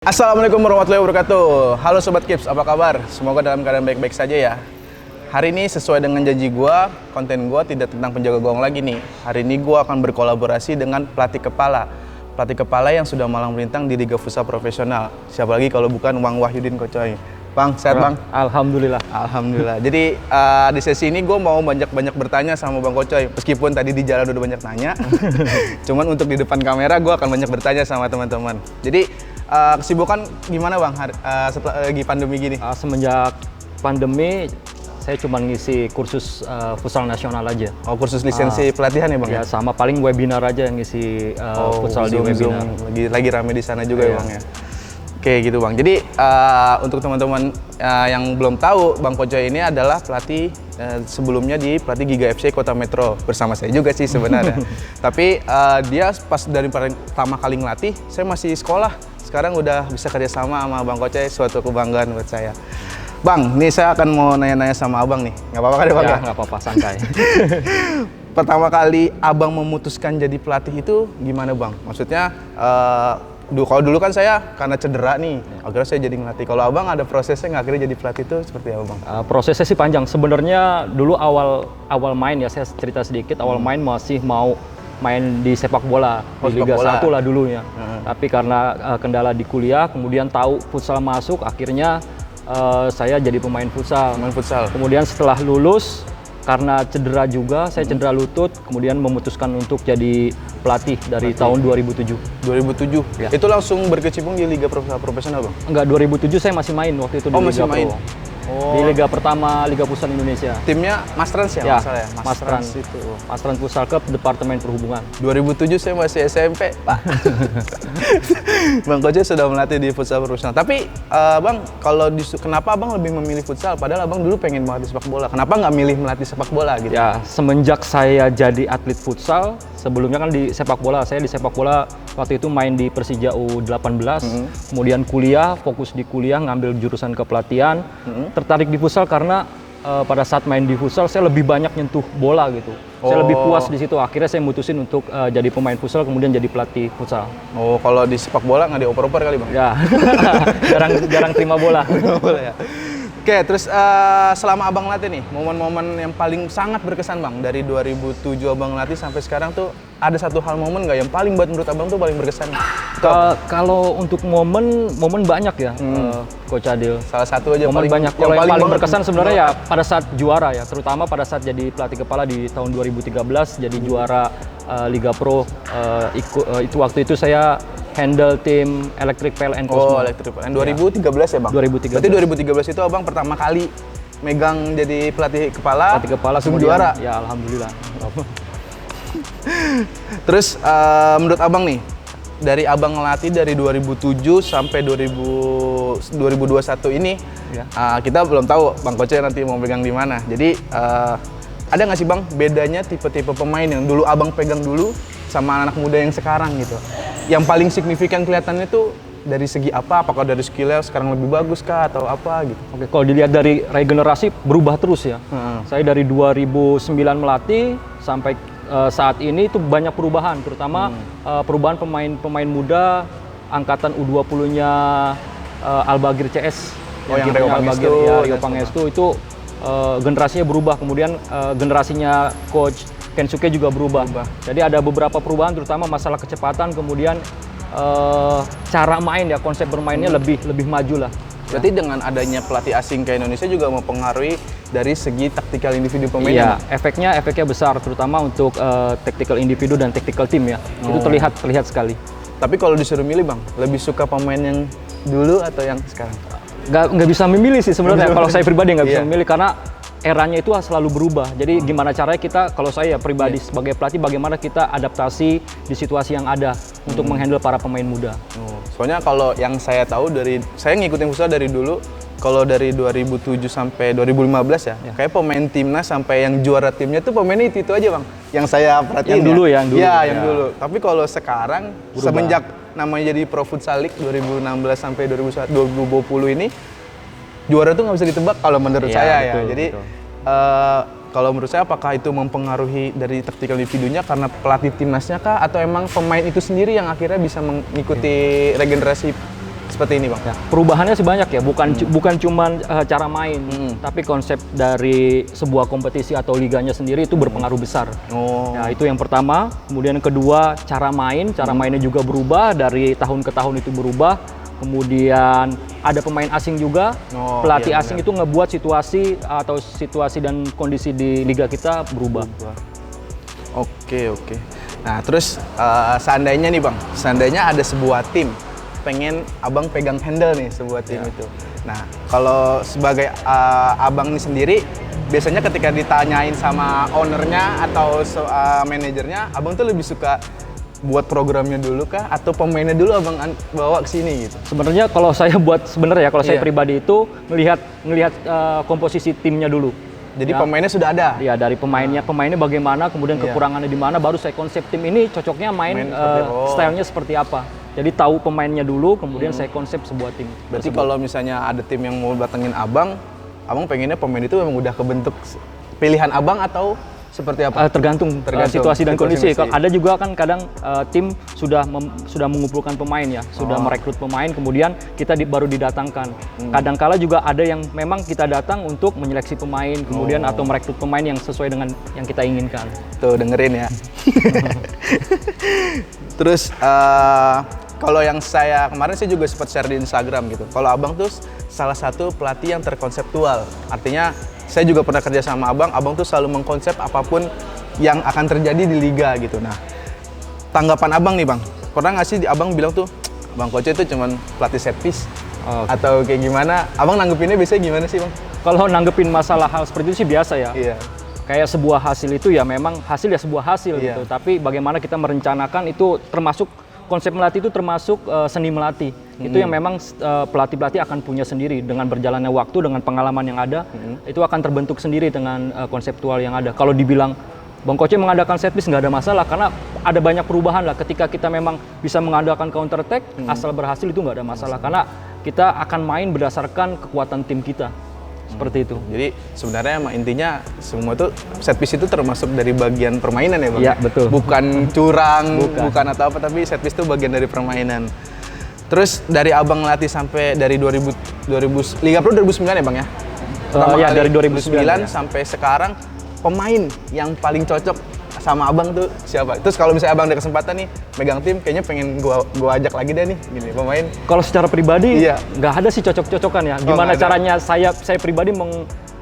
Assalamualaikum warahmatullahi wabarakatuh. Halo Sobat Kips, apa kabar? Semoga dalam keadaan baik-baik saja ya. Hari ini sesuai dengan janji gua, konten gua tidak tentang penjaga gawang lagi nih. Hari ini gua akan berkolaborasi dengan pelatih kepala. Pelatih kepala yang sudah malang melintang di Liga Futsal Profesional. Siapa lagi kalau bukan Bang Wahyudin Kocoy. Bang, sehat Bang? Alhamdulillah. Alhamdulillah. Jadi di sesi ini gue mau banyak-banyak bertanya sama Bang Kocoy. Meskipun tadi di jalan udah banyak nanya, cuman untuk di depan kamera gue akan banyak bertanya sama teman-teman. Jadi kesibukan gimana Bang setelah lagi pandemi gini? Semenjak pandemi, saya cuma ngisi kursus futsal nasional aja. Oh, kursus lisensi pelatihan ya Bang? Ya, sama paling webinar aja yang ngisi futsal di webinar. Lagi rame di sana juga ya Bang ya? Oke gitu Bang, jadi untuk teman-teman yang belum tahu, Bang Kocoy ini adalah pelatih sebelumnya di pelatih Giga FC Kota Metro. Bersama saya juga sih sebenarnya. Tapi dia pas dari pertama kali ngelatih, saya masih sekolah. Sekarang udah bisa kerjasama sama Bang Kocoy, suatu kebanggaan buat saya. Bang, nih saya akan mau nanya-nanya sama Abang nih. Nggak apa-apa kan ya Bang? Ya, nggak apa-apa, santai. Pertama kali Abang memutuskan jadi pelatih itu gimana Bang? Maksudnya, kalau dulu kan saya karena cedera nih, akhirnya saya jadi ngelatih. Kalau Abang ada prosesnya nggak akhirnya jadi pelatih itu seperti apa Bang? Prosesnya sih panjang. Sebenarnya dulu awal main ya, saya cerita sedikit. Awal main masih mau main di sepak bola, di Liga 1 lah dulunya. Tapi karena kendala di kuliah, kemudian tahu futsal masuk, akhirnya saya jadi pemain futsal. Kemudian setelah lulus, karena cedera juga, saya cedera lutut, kemudian memutuskan untuk jadi pelatih dari tahun 2007. 2007? Ya. Itu langsung berkecimpung di Liga Profesional Bang? Enggak, 2007 saya masih main waktu itu di Liga Pro. Di Liga pertama, Liga Futsal Indonesia. Timnya Mas Trans ya? Masalah ya? Mas Trans itu. Mas Trans Futsal Club, Departemen Perhubungan. 2007 saya masih SMP, Pak. Bang Kocoy sudah melatih di futsal profesional. Tapi Bang, kenapa Abang lebih memilih futsal? Padahal Abang dulu pengen melatih sepak bola. Kenapa nggak milih melatih sepak bola gitu? Ya, semenjak saya jadi atlet futsal, sebelumnya kan di sepak bola. Saya di sepak bola waktu itu main di Persija U18. Kemudian kuliah, fokus di kuliah, ngambil jurusan kepelatihan. Tertarik di futsal karena pada saat main di futsal saya lebih banyak nyentuh bola gitu. Saya lebih puas di situ. Akhirnya saya mutusin untuk jadi pemain futsal, kemudian jadi pelatih futsal. Oh, kalau di sepak bola nggak dioper-oper kali Bang? Ya, jarang terima bola. Ya. Oke, terus selama Abang latih nih, momen-momen yang paling sangat berkesan Bang, dari 2007 Abang latih sampai sekarang tuh, ada satu hal momen nggak yang paling menurut Abang tuh paling berkesan? Kalau untuk momen banyak ya, Coach Adil. Salah satu aja momen paling banyak. Kalau yang paling berkesan sebenarnya ya banget. pada saat juara ya, terutama pada saat jadi pelatih kepala di tahun 2013, jadi juara Liga Pro. Waktu itu saya handle tim Electric PLN Cosmo. Oh, Electric PLN 2013 ya Bang? 2013. Berarti 2013 itu Abang pertama kali megang jadi pelatih kepala langsung juara? Ya, Alhamdulillah. Terus menurut Abang nih, dari Abang ngelatih dari 2007 sampai 2021 ini, kita belum tahu Bang Kocoy nanti mau pegang di mana. Jadi ada nggak sih Bang bedanya tipe-tipe pemain yang dulu Abang pegang dulu sama anak muda yang sekarang gitu? Yang paling signifikan kelihatannya tuh dari segi apa? Apakah dari skillnya sekarang lebih bagus kah atau apa gitu? Oke, kalau dilihat dari regenerasi berubah terus ya. Saya dari 2009 melatih sampai saat ini itu banyak perubahan, terutama perubahan pemain muda angkatan U20-nya Albagir CS. Yang Rio Pangestu itu generasinya berubah. Kemudian generasinya Coach Kensuke juga berubah. Jadi ada beberapa perubahan, terutama masalah kecepatan, kemudian cara main ya, konsep bermainnya lebih maju lah. Berarti dengan adanya pelatih asing ke Indonesia juga mempengaruhi dari segi taktikal individu pemain. Iya, efeknya besar, terutama untuk tactical individu dan tactical team ya. Itu terlihat sekali. Tapi kalau disuruh milih Bang, lebih suka pemain yang dulu atau yang sekarang? Nggak bisa memilih sih sebenarnya. Kalau saya pribadi nggak bisa memilih karena eranya itu selalu berubah. Jadi gimana caranya kita, kalau saya pribadi sebagai pelatih, bagaimana kita adaptasi di situasi yang ada untuk menghandle para pemain muda. Soalnya kalau yang saya tahu saya ngikutin futsal dari dulu, kalau dari 2007 sampai 2015 ya, kayak pemain timnas sampai yang juara timnya tuh pemainnya itu aja Bang. Yang saya perhatiin yang dulu. Yang dulu. Tapi kalau sekarang berubah. Semenjak namanya jadi Pro Futsal League 2016 sampai 2020 ini, juara tuh nggak bisa ditebak kalau menurut saya ya. Jadi kalau menurut saya apakah itu mempengaruhi dari taktikal individunya karena pelatih timnasnya kah, atau emang pemain itu sendiri yang akhirnya bisa mengikuti regenerasi seperti ini Bang? Ya, perubahannya sih banyak ya, bukan cuma cara main, tapi konsep dari sebuah kompetisi atau liganya sendiri itu berpengaruh besar. Ya, itu yang pertama. Kemudian yang kedua, cara mainnya juga berubah, dari tahun ke tahun itu berubah. Kemudian ada pemain asing juga, pelatih asing itu ngebuat situasi dan kondisi di liga kita berubah. Oke. Nah terus seandainya nih Bang, seandainya ada sebuah tim pengen Abang pegang handle nih sebuah tim itu. Nah kalau sebagai Abang nih sendiri, biasanya ketika ditanyain sama ownernya atau manajernya, Abang tuh lebih suka buat programnya dulu kah atau pemainnya dulu Abang bawa ke sini gitu? Sebenarnya kalau saya saya pribadi itu ngelihat komposisi timnya dulu. Jadi pemainnya sudah ada? Iya, dari pemainnya bagaimana, kemudian kekurangannya di mana, baru saya konsep tim ini cocoknya stylenya seperti apa. Jadi tahu pemainnya dulu, kemudian saya konsep sebuah tim. Berarti kalau misalnya ada tim yang mau datengin Abang pengennya pemain itu memang udah kebentuk pilihan Abang atau seperti apa? Tergantung situasi dan kondisi. Ada juga kan kadang tim sudah mengumpulkan pemain ya, sudah merekrut pemain, kemudian kita baru didatangkan. Kadang-kala juga ada yang memang kita datang untuk menyeleksi pemain, kemudian atau merekrut pemain yang sesuai dengan yang kita inginkan. Tuh dengerin ya. Terus kalau yang kemarin saya juga sempat share di Instagram gitu. Kalau Abang tuh salah satu pelatih yang terkonseptual. Artinya saya juga pernah kerja sama Abang tuh selalu mengkonsep apapun yang akan terjadi di liga gitu. Nah, tanggapan Abang nih Bang, pernah nggak sih Abang bilang tuh, Bang Koco itu cuman pelatih set piece? Atau kayak gimana? Abang nanggepinnya biasanya gimana sih Bang? Kalau nanggepin masalah hal seperti itu sih biasa ya. Iya. Kayak sebuah hasil itu ya memang sebuah hasil gitu. Tapi bagaimana kita merencanakan itu termasuk konsep melatih itu termasuk seni melatih. Itu yang memang pelatih-pelatih akan punya sendiri dengan berjalannya waktu, dengan pengalaman yang ada, itu akan terbentuk sendiri dengan konseptual yang ada. Kalau dibilang Bang Koco mengadakan set piece nggak ada masalah, karena ada banyak perubahan lah. Ketika kita memang bisa mengadakan counter attack, asal berhasil itu nggak ada masalah, karena kita akan main berdasarkan kekuatan tim kita. Seperti itu. Jadi sebenarnya emang intinya semua tuh set piece itu termasuk dari bagian permainan ya Bang? Iya, betul. Bukan curang, bukan atau apa, tapi set piece itu bagian dari permainan. Terus dari Abang latih sampai dari Liga Pro 2009 ya Bang ya? Ya dari 2009 ya. Sampai sekarang, pemain yang paling cocok sama Abang tuh siapa? Terus kalau misalnya Abang ada kesempatan nih megang tim, kayaknya pengen gua ajak lagi deh nih gini pemain. Kalau secara pribadi nggak ada sih cocok-cocokan ya. Gimana caranya saya pribadi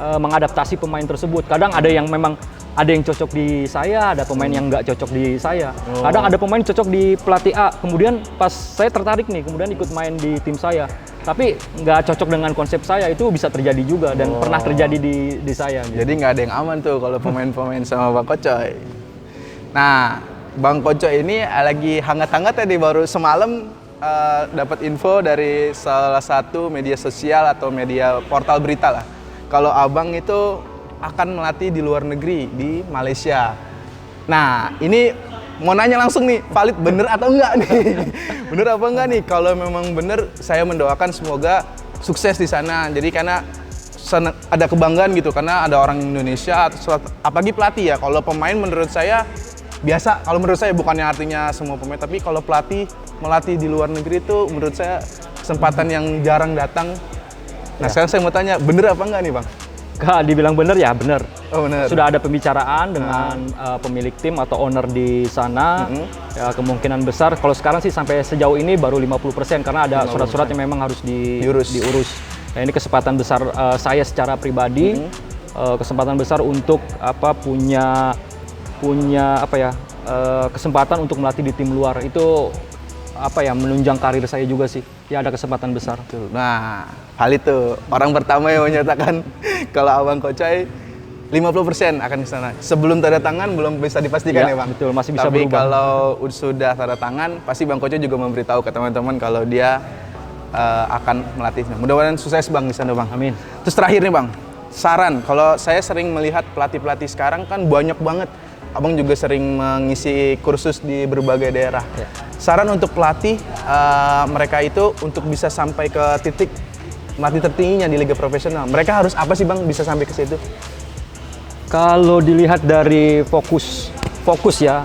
mengadaptasi pemain tersebut. Kadang ada yang memang ada yang cocok di saya, ada pemain yang nggak cocok di saya. Kadang ada pemain cocok di pelatih A, kemudian pas saya tertarik nih, kemudian ikut main di tim saya. Tapi nggak cocok dengan konsep saya, itu bisa terjadi juga dan pernah terjadi di saya. Gitu. Jadi nggak ada yang aman tuh kalau pemain-pemain sama Bang Koco. Nah, Bang Koco ini lagi hangat-hangat tadi baru semalam dapat info dari salah satu media sosial atau media portal berita lah. Kalau Abang itu akan melatih di luar negeri, di Malaysia. Nah, ini mau nanya langsung nih, valid bener atau enggak nih? Bener apa enggak nih? Kalau memang bener, saya mendoakan semoga sukses di sana. Jadi karena ada kebanggaan gitu, karena ada orang Indonesia, apalagi pelatih ya. Kalau pemain menurut saya biasa, kalau menurut saya bukannya artinya semua pemain, tapi kalau pelatih melatih di luar negeri itu menurut saya kesempatan yang jarang datang. Nah sekarang saya mau tanya, bener apa enggak nih Bang? Dibilang bener ya bener. Oh bener. Sudah ada pembicaraan dengan pemilik tim atau owner di sana. Ya, kemungkinan besar, kalau sekarang sih sampai sejauh ini baru 50% karena ada surat-surat yang memang harus diurus. Nah, ini kesempatan besar saya secara pribadi, kesempatan besar untuk punya kesempatan untuk melatih di tim luar. Itu menunjang karir saya juga sih. Ya ada kesempatan besar. Nah, hal itu orang pertama yang menyatakan kalau Abang Kocoy 50% akan ke sana. Sebelum tanda tangan belum bisa dipastikan ya Bang? Betul, masih bisa Tapi berubah. kalau sudah tanda tangan, pasti Bang Kocoy juga memberitahu ke teman-teman kalau dia akan melatihnya. Mudah-mudahan sukses Bang di sana Bang. Amin. Terus terakhir nih Bang, saran. Kalau saya sering melihat pelatih-pelatih sekarang kan banyak banget. Abang juga sering mengisi kursus di berbagai daerah. Ya. Saran untuk pelatih mereka itu untuk bisa sampai ke titik melatih tertingginya di liga profesional. Mereka harus apa sih Bang bisa sampai ke situ? Kalau dilihat dari fokus Fokus ya.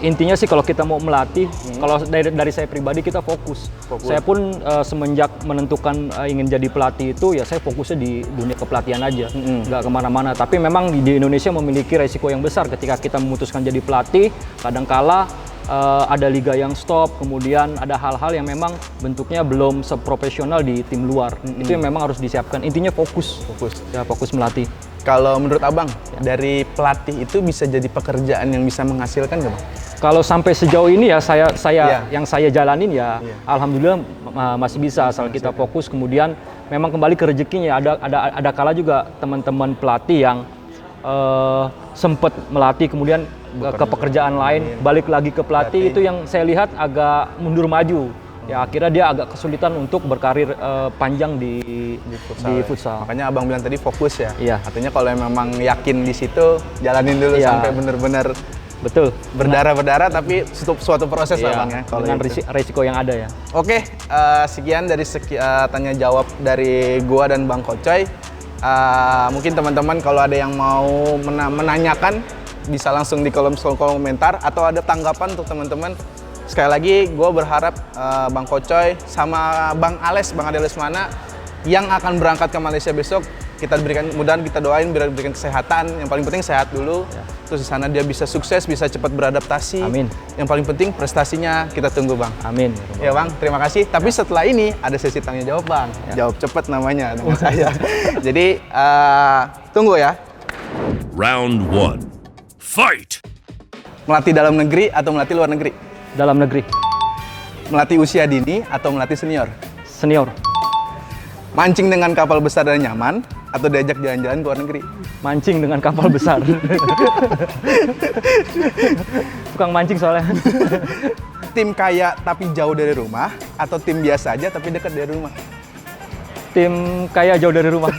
Intinya sih kalau kita mau melatih, kalau dari saya pribadi kita fokus. Saya pun semenjak menentukan ingin jadi pelatih itu ya saya fokusnya di dunia kepelatihan aja, nggak kemana-mana. Tapi memang di Indonesia memiliki resiko yang besar ketika kita memutuskan jadi pelatih. Kadangkala ada liga yang stop, kemudian ada hal-hal yang memang bentuknya belum seprofesional di tim luar. Itu yang memang harus disiapkan. Intinya fokus. Ya, fokus melatih. Kalau menurut Abang, dari pelatih itu bisa jadi pekerjaan yang bisa menghasilkan nggak, Bang? Kalau sampai sejauh ini ya yang saya jalanin ya alhamdulillah masih bisa asal kita fokus, kemudian memang kembali ke rezekinya. Ada kala juga teman-teman pelatih yang sempat melatih kemudian ke pekerjaan lain, balik lagi ke pelatih, itu yang saya lihat agak mundur maju. Ya akhirnya dia agak kesulitan untuk berkarir panjang di futsal. Makanya Abang bilang tadi fokus ya. Iya. Artinya kalau memang yakin di situ, jalanin dulu sampai benar-benar betul berdarah-berdarah, tapi suatu proses lah Bang ya. Dengan risiko yang ada ya. Oke, sekian dari tanya jawab dari gua dan Bang Kocoy. Mungkin teman-teman kalau ada yang mau menanyakan bisa langsung di kolom komentar atau ada tanggapan untuk teman-teman. Sekali lagi, gue berharap Bang Kocoy sama Bang Ales mana yang akan berangkat ke Malaysia besok, kita doain berikan kesehatan. Yang paling penting sehat dulu. Terus di sana dia bisa sukses, bisa cepat beradaptasi. Amin. Yang paling penting prestasinya kita tunggu, Bang. Amin. Ya Bang, terima kasih. Tapi setelah ini ada sesi tanya jawab, Bang. Jawab cepat namanya dengan saya. Jadi tunggu ya. Round 1. Fight! Melatih dalam negeri atau melatih luar negeri? Dalam negeri. Melatih usia dini atau melatih senior? Senior. Mancing dengan kapal besar dan nyaman atau diajak jalan-jalan ke luar negeri? Mancing dengan kapal besar. Tukang mancing soalnya. Tim kaya tapi jauh dari rumah atau tim biasa aja tapi dekat dari rumah? Tim kaya jauh dari rumah.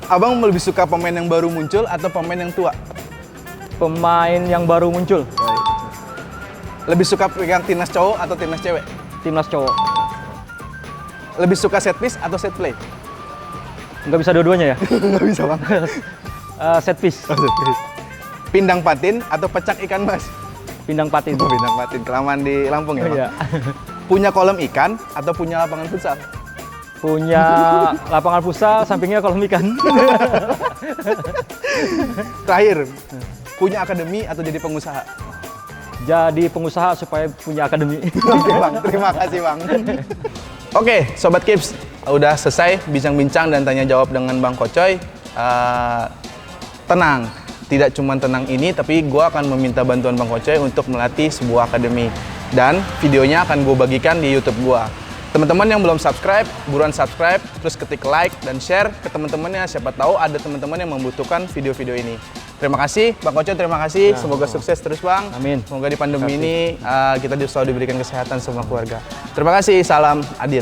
Abang lebih suka pemain yang baru muncul atau pemain yang tua? Pemain yang baru muncul. Lebih suka pegang timnas cowok atau timnas cewek? Timnas cowok. Lebih suka set piece atau set play? Nggak bisa dua-duanya ya? Nggak bisa, Bang. Set piece. Oh, set piece. Pindang patin atau pecak ikan mas? Pindang patin. Oh, pindang patin. Kelamaan di Lampung ya, Bang? Iya. Punya kolam ikan atau punya lapangan futsal? Punya lapangan futsal, sampingnya kolam ikan. Terakhir, punya akademi atau jadi pengusaha? Jadi pengusaha supaya punya akademi. Oke Bang, terima kasih Bang. Oke, Sobat Kips, udah selesai bincang-bincang dan tanya jawab dengan Bang Kocoy. Tenang, tidak cuma tenang ini, tapi gue akan meminta bantuan Bang Kocoy untuk melatih sebuah akademi. Dan videonya akan gue bagikan di YouTube gue. Teman-teman yang belum subscribe, buruan subscribe, terus ketik like dan share ke teman-temannya. Siapa tahu ada teman-teman yang membutuhkan video-video ini. Terima kasih, Bang Kocoy, terima kasih. Semoga sukses terus, Bang. Amin. Semoga di pandemi ini kita selalu diberikan kesehatan semua keluarga. Terima kasih, salam adil.